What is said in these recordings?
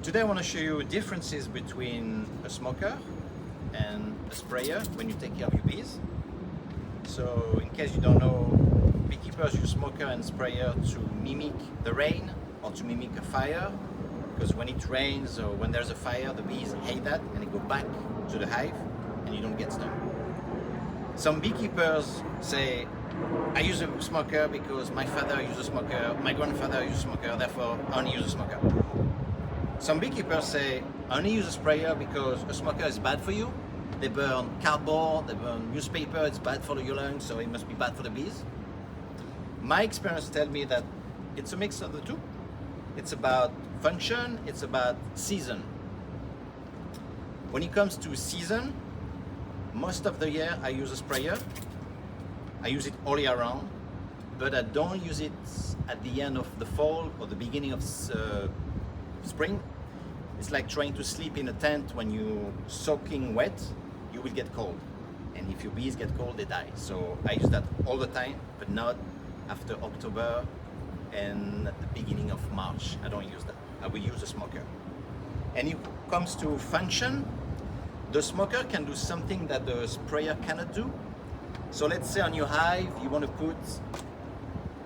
Today I want to show you differences between a smoker and a sprayer when you take care of your bees. So in case you don't know, beekeepers use smoker and sprayer to mimic the rain or to mimic a fire, because when it rains or when there's a fire, the bees hate that and they go back to the hive and you don't get stung. Some beekeepers say, I use a smoker because my father used a smoker, my grandfather used a smoker, therefore I only use a smoker. Some beekeepers say, I only use a sprayer because a smoker is bad for you. They burn cardboard, they burn newspaper, it's bad for your lungs, so it must be bad for the bees. My experience tells me that it's a mix of the two. It's about function, it's about season. When it comes to season, most of the year I use a sprayer. I use it all year round, but I don't use it at the end of the fall or the beginning of spring. It's like trying to sleep in a tent when you're soaking wet, you will get cold. And if your bees get cold, they die. So I use that all the time, but not after October and at the beginning of March. I don't use that. I will use a smoker. And if it comes to function, the smoker can do something that the sprayer cannot do. So let's say on your hive, you want to put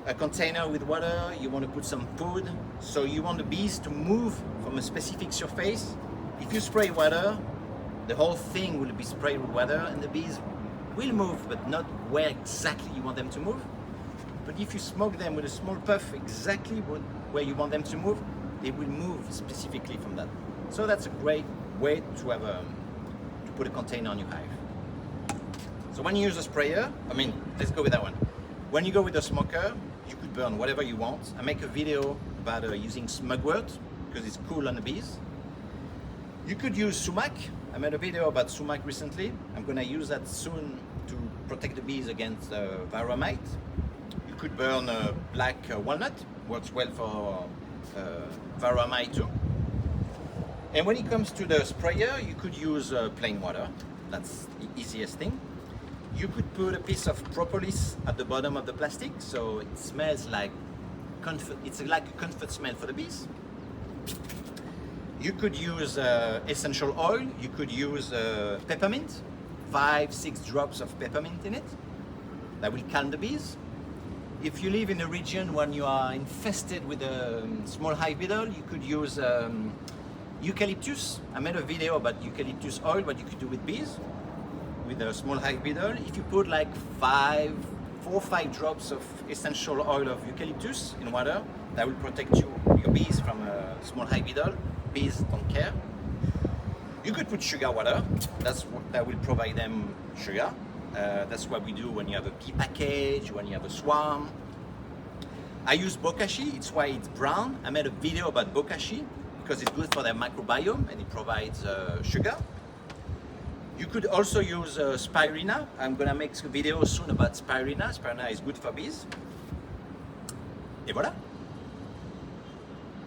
a container with water, you want to put some food, so you want the bees to move from a specific surface. If you spray water, the whole thing will be sprayed with water and the bees will move, but not where exactly you want them to move. But if you smoke them with a small puff exactly where you want them to move, they will move specifically from that. So that's a great way to have to put a container on your hive. So when you use a sprayer, let's go with that one. When you go with a smoker, you could burn whatever you want. I make a video about using mugwort because it's cool on the bees. You could use sumac. I made a video about sumac recently. I'm gonna use that soon to protect the bees against varroa mite. You could burn black walnut, works well for varroa mite too. And when it comes to the sprayer, you could use plain water. That's the easiest thing. You could put a piece of propolis at the bottom of the plastic, so it smells like comfort. It's like a comfort smell for the bees. You could use essential oil. You could use peppermint, 5-6 drops of peppermint in it. That will calm the bees. If you live in a region when you are infested with a small hive beetle, you could use eucalyptus. I made a video about eucalyptus oil, what you could do with bees. With a small hive beetle, if you put like 4 or 5 drops of essential oil of eucalyptus in water, that will protect your bees from a small hive beetle. Bees don't care. You could put sugar water. That will provide them sugar. That's what we do when you have a bee package, when you have a swarm. I use Bokashi. It's why it's brown. I made a video about Bokashi because it's good for their microbiome and it provides sugar. You could also use Spirulina. I'm gonna make a video soon about Spirulina. Spirulina is good for bees. Et voilà.